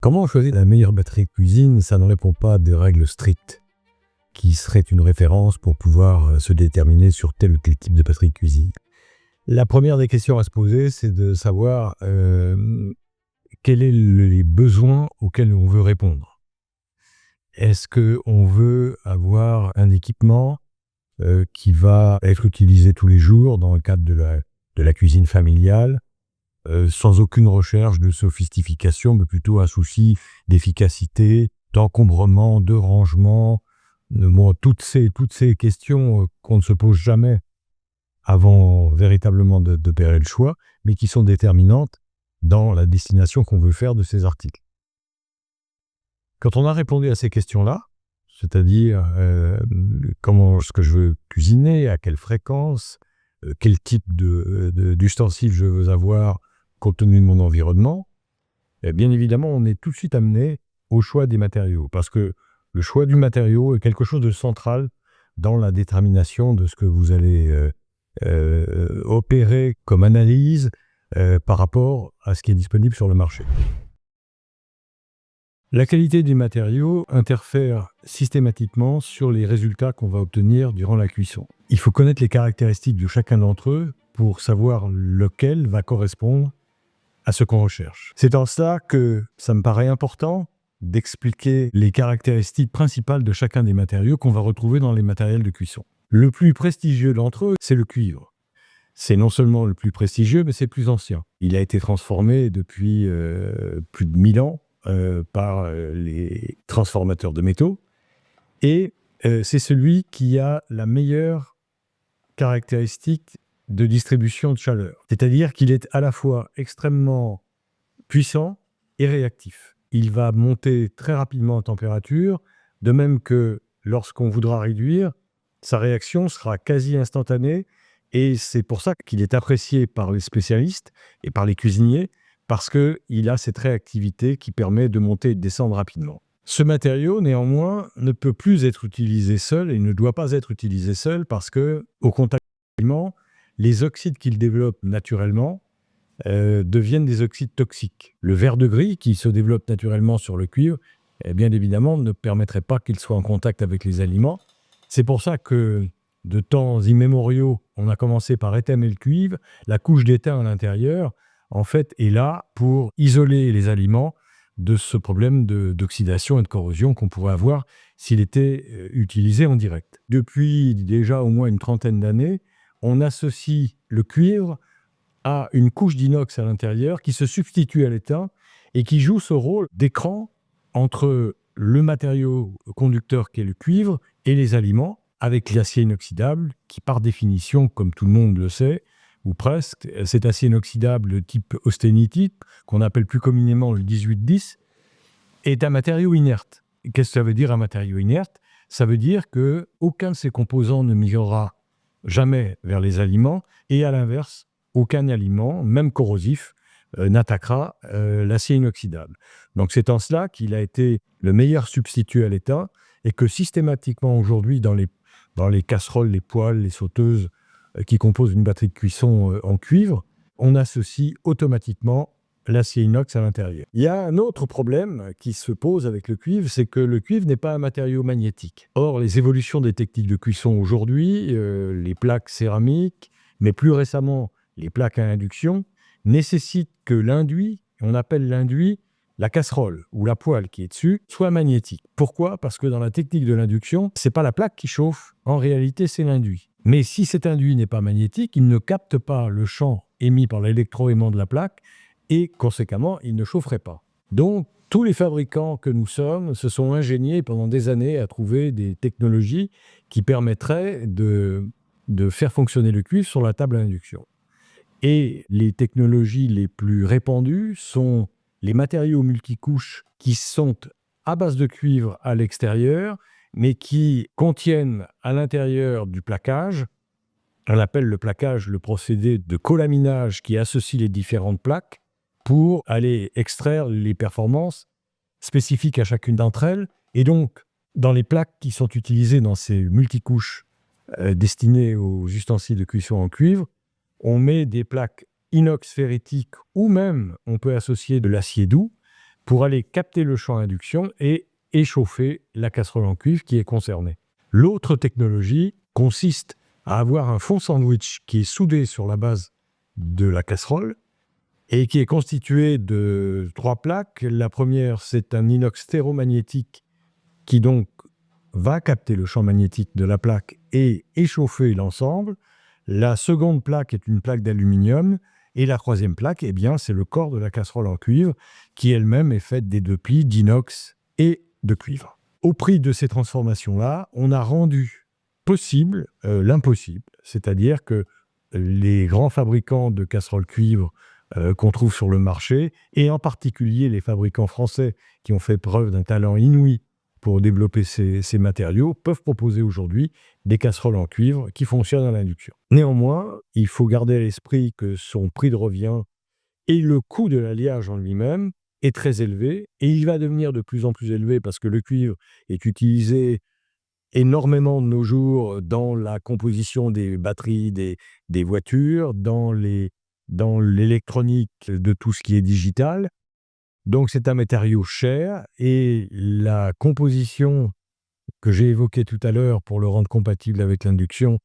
Comment choisir la meilleure batterie de cuisine? Ça ne répond pas à des règles strictes, qui seraient une référence pour pouvoir se déterminer sur tel ou tel type de batterie de cuisine. La première des questions à se poser, c'est de savoir quels sont les besoins auxquels on veut répondre. Est-ce qu'on veut avoir un équipement qui va être utilisé tous les jours dans le cadre de la cuisine familiale, sans aucune recherche de sophistication, mais plutôt un souci d'efficacité, d'encombrement, de rangement, toutes ces questions qu'on ne se pose jamais avant véritablement d'opérer le choix, mais qui sont déterminantes dans la destination qu'on veut faire de ces articles. Quand on a répondu à ces questions-là, c'est-à-dire comment est-ce que je veux cuisiner, à quelle fréquence, quel type d'ustensile je veux avoir compte tenu de mon environnement, et bien évidemment, on est tout de suite amené au choix des matériaux, parce que le choix du matériau est quelque chose de central dans la détermination de ce que vous allez opérer comme analyse par rapport à ce qui est disponible sur le marché. La qualité des matériaux interfère systématiquement sur les résultats qu'on va obtenir durant la cuisson. Il faut connaître les caractéristiques de chacun d'entre eux pour savoir lequel va correspondre à ce qu'on recherche. C'est en cela que ça me paraît important d'expliquer les caractéristiques principales de chacun des matériaux qu'on va retrouver dans les matériels de cuisson. Le plus prestigieux d'entre eux, c'est le cuivre. C'est non seulement le plus prestigieux, mais c'est le plus ancien. Il a été transformé depuis plus de 1000 ans par les transformateurs de métaux. Et c'est celui qui a la meilleure caractéristique de distribution de chaleur. C'est-à-dire qu'il est à la fois extrêmement puissant et réactif. Il va monter très rapidement en température, de même que lorsqu'on voudra réduire, sa réaction sera quasi instantanée, et c'est pour ça qu'il est apprécié par les spécialistes et par les cuisiniers, parce qu'il a cette réactivité qui permet de monter et de descendre rapidement. Ce matériau, néanmoins, ne peut plus être utilisé seul et ne doit pas être utilisé seul parce que, au contact des aliments, les oxydes qu'il développe naturellement deviennent des oxydes toxiques. Le verre de gris qui se développe naturellement sur le cuivre, bien évidemment, ne permettrait pas qu'il soit en contact avec les aliments. C'est pour ça que, de temps immémoriaux, on a commencé par étamer le cuivre. La couche d'étain à l'intérieur, en fait, est là pour isoler les aliments de ce problème d'oxydation et de corrosion qu'on pourrait avoir s'il était utilisé en direct. Depuis déjà au moins une trentaine d'années, on associe le cuivre à une couche d'inox à l'intérieur qui se substitue à l'étain et qui joue ce rôle d'écran entre le matériau conducteur qui est le cuivre et les aliments, avec l'acier inoxydable qui, par définition, comme tout le monde le sait, ou presque, cet acier inoxydable de type austénitite, qu'on appelle plus communément le 1810, est un matériau inerte. Qu'est-ce que ça veut dire un matériau inerte? Ça veut dire qu'aucun de ses composants ne migrera jamais vers les aliments, et à l'inverse, aucun aliment, même corrosif, n'attaquera l'acier inoxydable. Donc c'est en cela qu'il a été le meilleur substitut à l'étain, et que systématiquement aujourd'hui, dans les casseroles, les poêles, les sauteuses qui composent une batterie de cuisson en cuivre, on associe automatiquement l'acier inox à l'intérieur. Il y a un autre problème qui se pose avec le cuivre, c'est que le cuivre n'est pas un matériau magnétique. Or, les évolutions des techniques de cuisson aujourd'hui, les plaques céramiques, mais plus récemment les plaques à induction, nécessitent que l'induit, on appelle l'induit la casserole ou la poêle qui est dessus, soit magnétique. Pourquoi? Parce que dans la technique de l'induction, c'est pas la plaque qui chauffe, en réalité c'est l'induit. Mais si cet induit n'est pas magnétique, il ne capte pas le champ émis par l'électroaimant de la plaque, et conséquemment, il ne chaufferait pas. Donc, tous les fabricants que nous sommes se sont ingéniés pendant des années à trouver des technologies qui permettraient de faire fonctionner le cuivre sur la table à induction. Et les technologies les plus répandues sont les matériaux multicouches qui sont à base de cuivre à l'extérieur, mais qui contiennent à l'intérieur du plaquage. On appelle le plaquage le procédé de colaminage qui associe les différentes plaques pour aller extraire les performances spécifiques à chacune d'entre elles. Et donc, dans les plaques qui sont utilisées dans ces multicouches destinées aux ustensiles de cuisson en cuivre, on met des plaques inox ferritique ou même on peut associer de l'acier doux pour aller capter le champ induction et échauffer la casserole en cuivre qui est concernée. L'autre technologie consiste à avoir un fond sandwich qui est soudé sur la base de la casserole et qui est constitué de 3 plaques. La première, c'est un inox stéromagnétique qui donc va capter le champ magnétique de la plaque et échauffer l'ensemble. La seconde plaque est une plaque d'aluminium et la troisième plaque, eh bien, c'est le corps de la casserole en cuivre qui elle-même est faite des 2 plis d'inox et de cuivre. Au prix de ces transformations-là, on a rendu possible l'impossible, c'est-à-dire que les grands fabricants de casseroles cuivre qu'on trouve sur le marché, et en particulier les fabricants français qui ont fait preuve d'un talent inouï pour développer ces matériaux, peuvent proposer aujourd'hui des casseroles en cuivre qui fonctionnent à l'induction. Néanmoins, il faut garder à l'esprit que son prix de revient et le coût de l'alliage en lui-même est très élevé, et il va devenir de plus en plus élevé parce que le cuivre est utilisé énormément de nos jours dans la composition des batteries des voitures, dans l'électronique de tout ce qui est digital. Donc c'est un matériau cher, et la composition que j'ai évoquée tout à l'heure pour le rendre compatible avec l'induction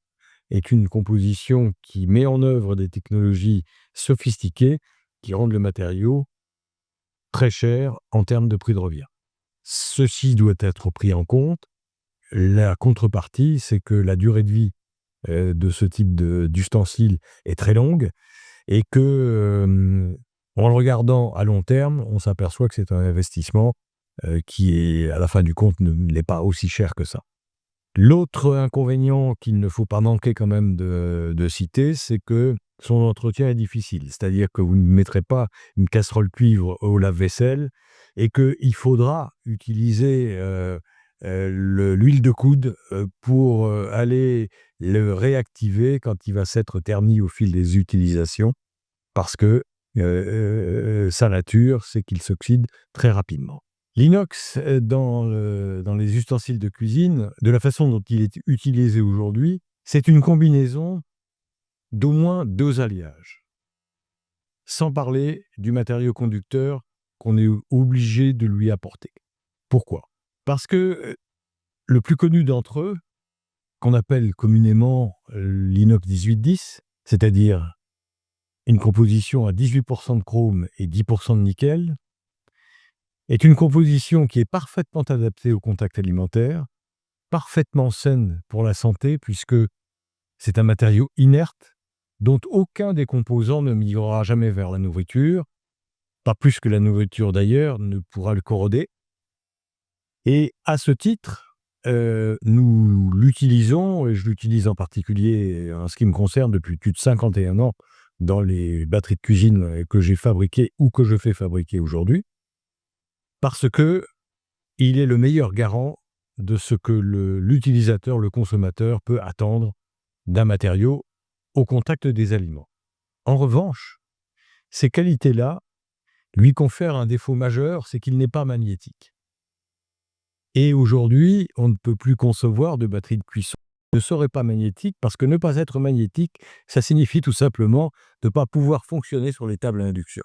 est une composition qui met en œuvre des technologies sophistiquées qui rendent le matériau très cher en termes de prix de revient. Ceci doit être pris en compte. La contrepartie, c'est que la durée de vie de ce type d'ustensile est très longue, et que, en le regardant à long terme, on s'aperçoit que c'est un investissement qui est, à la fin du compte, n'est pas aussi cher que ça. L'autre inconvénient qu'il ne faut pas manquer quand même de citer, c'est que son entretien est difficile. C'est-à-dire que vous ne mettrez pas une casserole cuivre au lave-vaisselle, et qu'il faudra utiliser l'huile de coude pour aller le réactiver quand il va s'être terni au fil des utilisations, parce que sa nature, c'est qu'il s'oxyde très rapidement. L'inox, dans les ustensiles de cuisine, de la façon dont il est utilisé aujourd'hui, c'est une combinaison d'au moins 2 alliages. Sans parler du matériau conducteur qu'on est obligé de lui apporter. Pourquoi ? Parce que le plus connu d'entre eux, qu'on appelle communément l'inox 1810, c'est-à-dire une composition à 18% de chrome et 10% de nickel, est une composition qui est parfaitement adaptée au contact alimentaire, parfaitement saine pour la santé, puisque c'est un matériau inerte dont aucun des composants ne migrera jamais vers la nourriture, pas plus que la nourriture d'ailleurs ne pourra le corroder. Et à ce titre, nous l'utilisons, et je l'utilise en particulier en ce qui me concerne depuis plus de 51 ans dans les batteries de cuisine que j'ai fabriquées ou que je fais fabriquer aujourd'hui, parce qu'il est le meilleur garant de ce que l'utilisateur, le consommateur, peut attendre d'un matériau au contact des aliments. En revanche, ces qualités-là lui confèrent un défaut majeur, c'est qu'il n'est pas magnétique. Et aujourd'hui, on ne peut plus concevoir de batterie de cuisson qui ne serait pas magnétique, parce que ne pas être magnétique, ça signifie tout simplement de ne pas pouvoir fonctionner sur les tables à induction.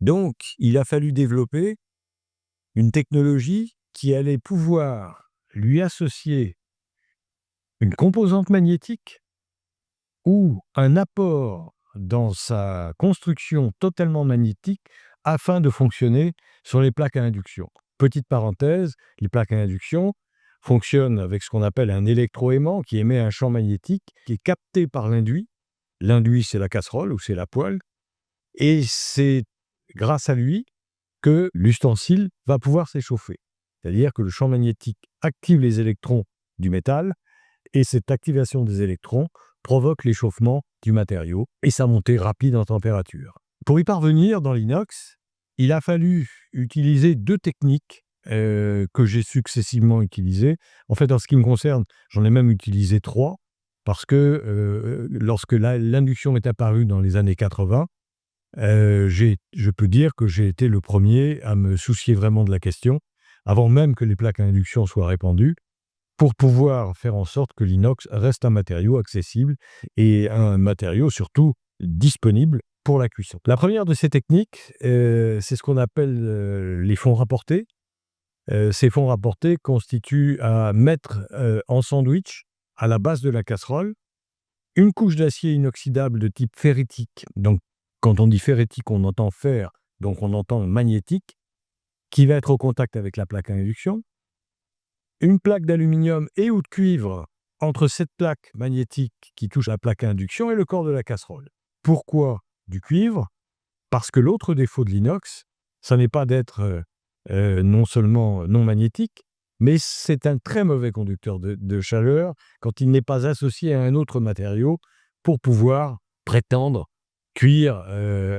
Donc, il a fallu développer une technologie qui allait pouvoir lui associer une composante magnétique ou un apport dans sa construction totalement magnétique afin de fonctionner sur les plaques à induction. Petite parenthèse, les plaques à induction fonctionnent avec ce qu'on appelle un électroaimant qui émet un champ magnétique qui est capté par l'induit. L'induit, c'est la casserole ou c'est la poêle, et c'est grâce à lui que l'ustensile va pouvoir s'échauffer. C'est-à-dire que le champ magnétique active les électrons du métal, et cette activation des électrons provoque l'échauffement du matériau et sa montée rapide en température. Pour y parvenir dans l'inox, il a fallu utiliser 2 techniques que j'ai successivement utilisées. En fait, en ce qui me concerne, j'en ai même utilisé 3, parce que lorsque l'induction est apparue dans les années 80, je peux dire que j'ai été le premier à me soucier vraiment de la question, avant même que les plaques à induction soient répandues, pour pouvoir faire en sorte que l'inox reste un matériau accessible et un matériau surtout disponible pour la cuisson. La première de ces techniques, c'est ce qu'on appelle les fonds rapportés. Ces fonds rapportés constituent à mettre en sandwich, à la base de la casserole, une couche d'acier inoxydable de type ferritique. Donc, quand on dit ferritique, on entend fer, donc on entend magnétique, qui va être au contact avec la plaque à induction. Une plaque d'aluminium et ou de cuivre entre cette plaque magnétique qui touche la plaque à induction et le corps de la casserole. Pourquoi du cuivre? Parce que l'autre défaut de l'inox, ça n'est pas d'être non seulement non magnétique, mais c'est un très mauvais conducteur de chaleur quand il n'est pas associé à un autre matériau pour pouvoir prétendre cuire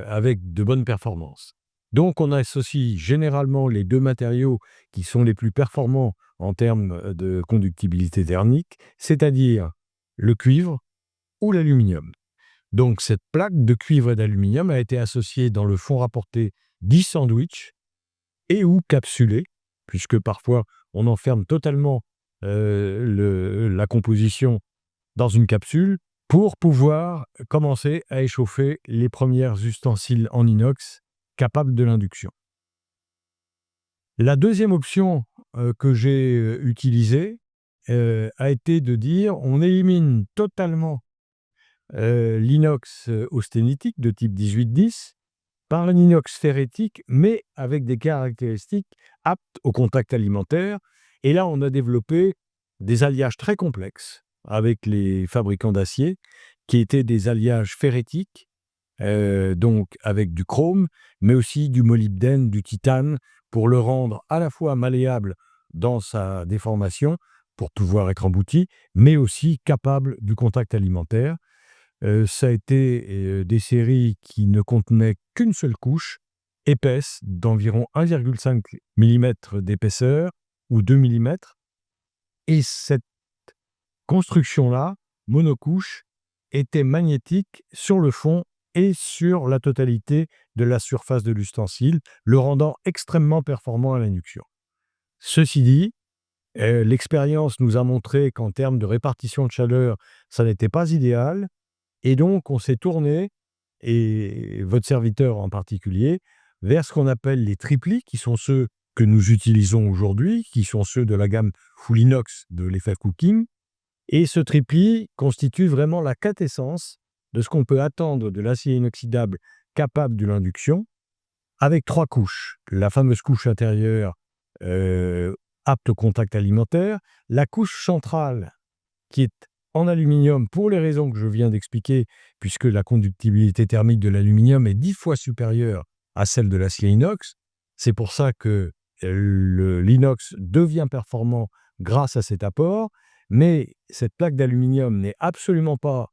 avec de bonnes performances. Donc on associe généralement les deux matériaux qui sont les plus performants en termes de conductibilité thermique, c'est-à-dire le cuivre ou l'aluminium. Donc cette plaque de cuivre et d'aluminium a été associée dans le fond rapporté d'e-sandwich et ou capsulé, puisque parfois on enferme totalement la composition dans une capsule pour pouvoir commencer à échauffer les premiers ustensiles en inox capables de l'induction. La deuxième option que j'ai utilisée a été de dire on élimine totalement l'inox austenitique de type 1810 par un inox ferritique, mais avec des caractéristiques aptes au contact alimentaire. Et là, on a développé des alliages très complexes avec les fabricants d'acier, qui étaient des alliages ferritiques, donc avec du chrome, mais aussi du molybdène, du titane, pour le rendre à la fois malléable dans sa déformation, pour pouvoir être embouti, mais aussi capable du contact alimentaire. Ça a été des séries qui ne contenaient qu'une seule couche, épaisse, d'environ 1,5 mm d'épaisseur, ou 2 mm. Et cette construction-là, monocouche, était magnétique sur le fond et sur la totalité de la surface de l'ustensile, le rendant extrêmement performant à l'induction. Ceci dit, l'expérience nous a montré qu'en termes de répartition de chaleur, ça n'était pas idéal. Et donc, on s'est tourné, et votre serviteur en particulier, vers ce qu'on appelle les triplis, qui sont ceux que nous utilisons aujourd'hui, qui sont ceux de la gamme Full Inox de l'effet cooking. Et ce tripli constitue vraiment la quintessence de ce qu'on peut attendre de l'acier inoxydable capable de l'induction, avec 3 couches. La fameuse couche intérieure apte au contact alimentaire, la couche centrale qui est en aluminium pour les raisons que je viens d'expliquer, puisque la conductibilité thermique de l'aluminium est 10 fois supérieure à celle de l'acier inox. C'est pour ça que l'inox devient performant grâce à cet apport, mais cette plaque d'aluminium n'est absolument pas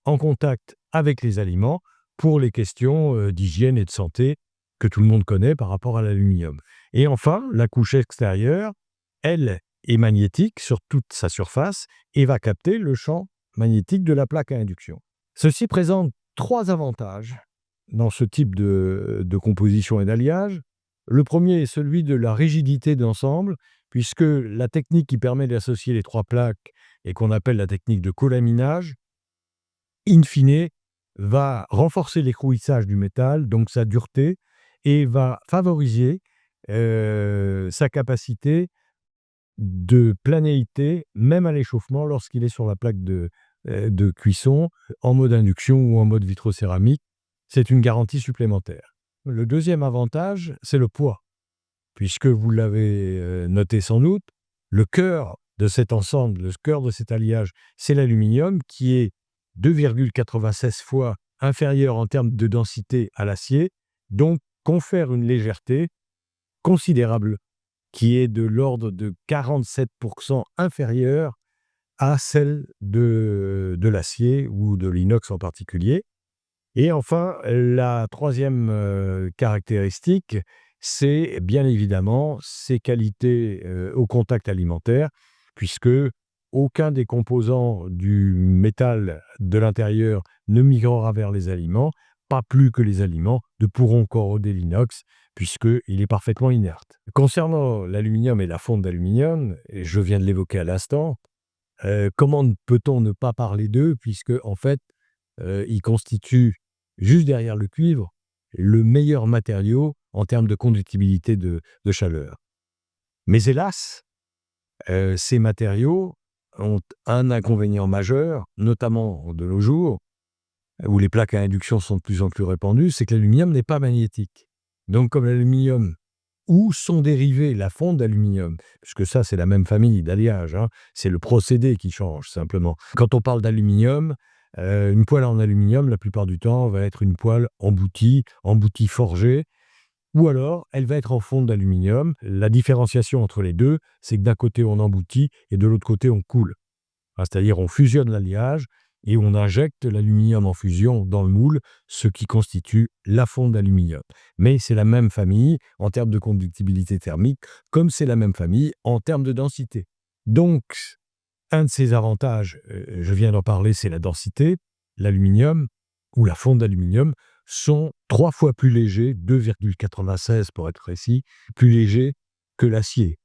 en contact avec les aliments pour les questions d'hygiène et de santé que tout le monde connaît par rapport à l'aluminium. Et enfin, la couche extérieure, elle, est magnétique sur toute sa surface et va capter le champ magnétique de la plaque à induction. Ceci présente 3 avantages dans ce type de composition et d'alliage. Le premier est celui de la rigidité d'ensemble, puisque la technique qui permet d'associer les 3 plaques et qu'on appelle la technique de colaminage, in fine, va renforcer l'écrouissage du métal, donc sa dureté, et va favoriser sa capacité de planéité, même à l'échauffement, lorsqu'il est sur la plaque de cuisson, en mode induction ou en mode vitrocéramique. C'est une garantie supplémentaire. Le deuxième avantage, c'est le poids. Puisque vous l'avez noté sans doute, le cœur de cet ensemble, le cœur de cet alliage, c'est l'aluminium, qui est 2,96 fois inférieur en termes de densité à l'acier, donc confère une légèreté considérable, qui est de l'ordre de 47% inférieure à celle de l'acier ou de l'inox en particulier. Et enfin, la troisième caractéristique, c'est bien évidemment ses qualités au contact alimentaire, puisque aucun des composants du métal de l'intérieur ne migrera vers les aliments, pas plus que les aliments ne pourront corroder l'inox, puisqu'il est parfaitement inerte. Concernant l'aluminium et la fonte d'aluminium, et je viens de l'évoquer à l'instant, comment peut-on ne pas parler d'eux, puisque en fait, ils constituent juste derrière le cuivre, le meilleur matériau en termes de conductibilité de chaleur. Mais hélas, ces matériaux ont un inconvénient majeur, notamment de nos jours, où les plaques à induction sont de plus en plus répandues, c'est que l'aluminium n'est pas magnétique. Donc comme l'aluminium ou son dérivé, la fonte d'aluminium, puisque ça c'est la même famille d'alliage, hein, c'est le procédé qui change simplement. Quand on parle d'aluminium, une poêle en aluminium, la plupart du temps, va être une poêle emboutie forgée, ou alors elle va être en fonte d'aluminium. La différenciation entre les deux, c'est que d'un côté on emboutit et de l'autre côté on coule. C'est-à-dire on fusionne l'alliage et on injecte l'aluminium en fusion dans le moule, ce qui constitue la fonte d'aluminium. Mais c'est la même famille en termes de conductibilité thermique, comme c'est la même famille en termes de densité. Donc, un de ses avantages, je viens d'en parler, c'est la densité. L'aluminium ou la fonte d'aluminium sont 3 fois plus légers, 2,96 pour être précis, plus légers que l'acier.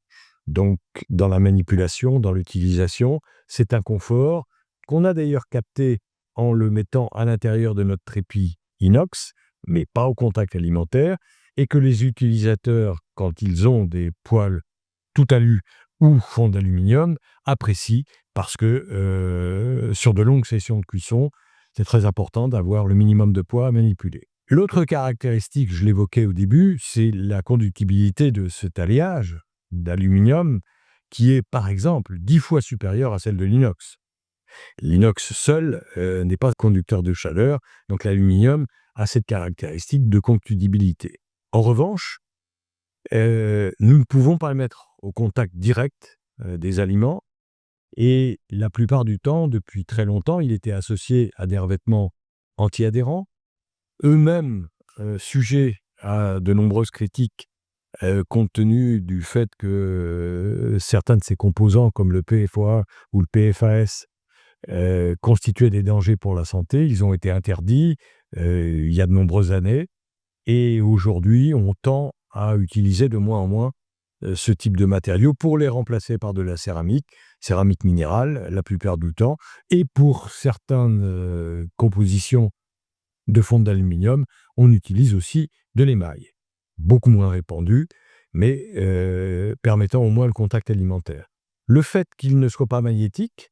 Donc, dans la manipulation, dans l'utilisation, c'est un confort qu'on a d'ailleurs capté en le mettant à l'intérieur de notre trépied inox, mais pas au contact alimentaire, et que les utilisateurs, quand ils ont des poêles tout alu ou fond d'aluminium, apprécient parce que sur de longues sessions de cuisson, c'est très important d'avoir le minimum de poids à manipuler. L'autre caractéristique, je l'évoquais au début, c'est la conductibilité de cet alliage d'aluminium qui est, par exemple, 10 fois supérieure à celle de l'inox. L'inox seul n'est pas conducteur de chaleur, donc l'aluminium a cette caractéristique de conductibilité. En revanche, nous ne pouvons pas le mettre au contact direct des aliments et la plupart du temps, depuis très longtemps, il était associé à des revêtements anti-adhérents, eux-mêmes sujets à de nombreuses critiques compte tenu du fait que certains de ces composants, comme le PFOA ou le PFAS, constituaient des dangers pour la santé. Ils ont été interdits il y a de nombreuses années et aujourd'hui, on tend à utiliser de moins en moins ce type de matériaux pour les remplacer par de la céramique minérale la plupart du temps, et pour certaines compositions de fonte d'aluminium, on utilise aussi de l'émail, beaucoup moins répandu, mais permettant au moins le contact alimentaire. Le fait qu'il ne soit pas magnétique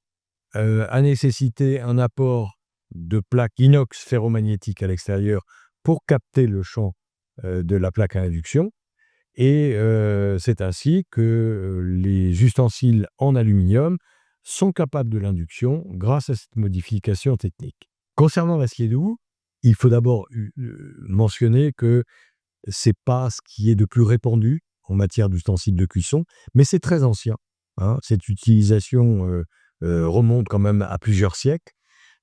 a nécessité un apport de plaques inox ferromagnétiques à l'extérieur pour capter le champ de la plaque à induction, et c'est ainsi que les ustensiles en aluminium sont capables de l'induction grâce à cette modification technique. Concernant l'acier doux, il faut d'abord mentionner que c'est pas ce qui est de plus répandu en matière d'ustensiles de cuisson, mais c'est très ancien, hein. Cette utilisation remonte quand même à plusieurs siècles.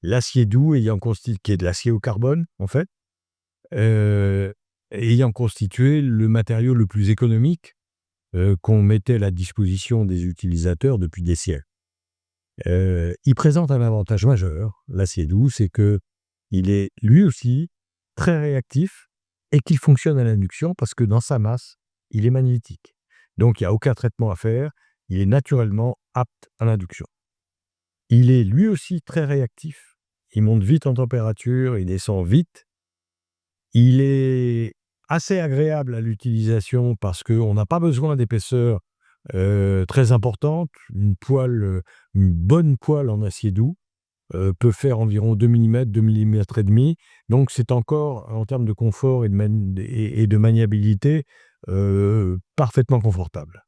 L'acier doux qui est de l'acier au carbone, en fait, ayant constitué le matériau le plus économique qu'on mettait à la disposition des utilisateurs depuis des siècles. Il présente un avantage majeur, l'acier doux, c'est qu'il est lui aussi très réactif et qu'il fonctionne à l'induction parce que dans sa masse, il est magnétique. Donc il n'y a aucun traitement à faire, il est naturellement apte à l'induction. Il est lui aussi très réactif, il monte vite en température, il descend vite. Il est assez agréable à l'utilisation parce qu'on n'a pas besoin d'épaisseur très importante. Une bonne poêle en acier doux peut faire environ 2 mm, 2 mm et demi. Donc c'est encore, en termes de confort et de maniabilité, parfaitement confortable.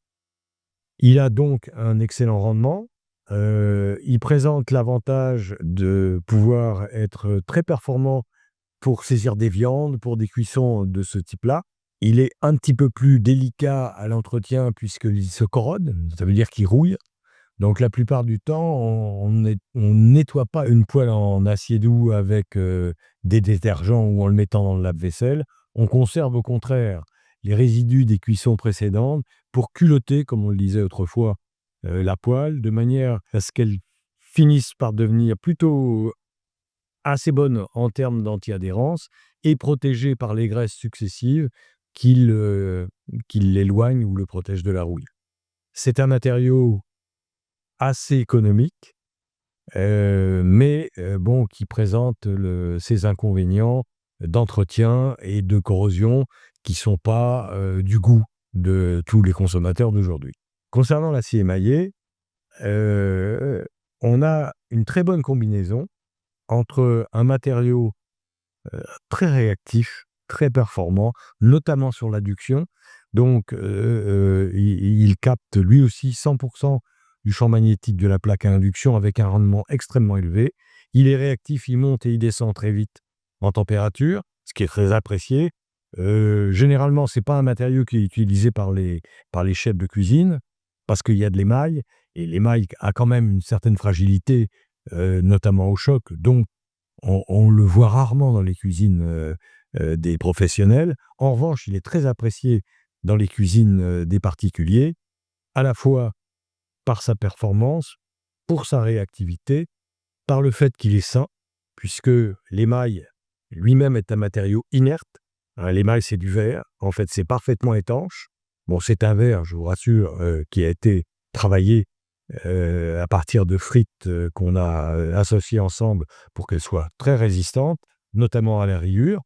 Il a donc un excellent rendement. Il présente l'avantage de pouvoir être très performant pour saisir des viandes, pour des cuissons de ce type-là. Il est un petit peu plus délicat à l'entretien puisqu'il se corrode, ça veut dire qu'il rouille. Donc la plupart du temps, on nettoie pas une poêle en acier doux avec des détergents ou en le mettant dans le lave-vaisselle. On conserve au contraire les résidus des cuissons précédentes pour culotter, comme on le disait autrefois, la poêle, de manière à ce qu'elle finisse par devenir plutôt assez bonne en termes d'anti-adhérence et protégée par les graisses successives qui l'éloignent ou le protègent de la rouille. C'est un matériau assez économique, mais bon, qui présente ses inconvénients d'entretien et de corrosion qui ne sont pas du goût de tous les consommateurs d'aujourd'hui. Concernant l'acier émaillé, on a une très bonne combinaison entre un matériau très réactif, très performant, notamment sur l'adduction. Donc, il capte lui aussi 100% du champ magnétique de la plaque à induction avec un rendement extrêmement élevé. Il est réactif, il monte et il descend très vite en température, ce qui est très apprécié. Généralement, ce n'est pas un matériau qui est utilisé par les chefs de cuisine parce qu'il y a de l'émail et l'émail a quand même une certaine fragilité, notamment au choc. Donc, on le voit rarement dans les cuisines des professionnels. En revanche, il est très apprécié dans les cuisines des particuliers, à la fois par sa performance, pour sa réactivité, par le fait qu'il est sain, puisque l'émail lui-même est un matériau inerte. Hein, l'émail, c'est du verre. En fait, c'est parfaitement étanche. Bon, c'est un verre, je vous rassure, qui a été travaillé à partir de frites qu'on a associées ensemble pour qu'elles soient très résistantes, notamment à la rayure.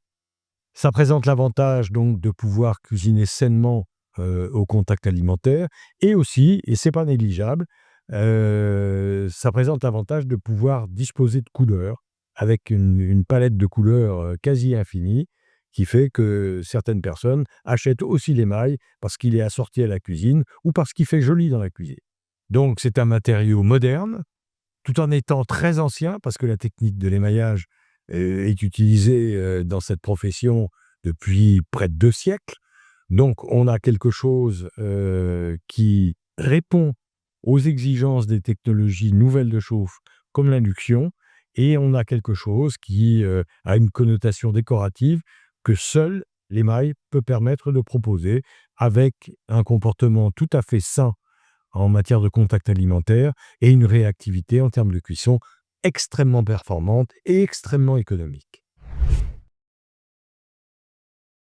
Ça présente l'avantage donc de pouvoir cuisiner sainement au contact alimentaire et aussi, et c'est pas négligeable, ça présente l'avantage de pouvoir disposer de couleurs avec une palette de couleurs quasi infinie qui fait que certaines personnes achètent aussi l'émail parce qu'il est assorti à la cuisine ou parce qu'il fait joli dans la cuisine. Donc c'est un matériau moderne, tout en étant très ancien, parce que la technique de l'émaillage est utilisée dans cette profession depuis près de 2 siècles. Donc on a quelque chose qui répond aux exigences des technologies nouvelles de chauffe, comme l'induction, et on a quelque chose qui a une connotation décorative que seul l'émail peut permettre de proposer, avec un comportement tout à fait sain en matière de contact alimentaire et une réactivité en termes de cuisson extrêmement performante et extrêmement économique.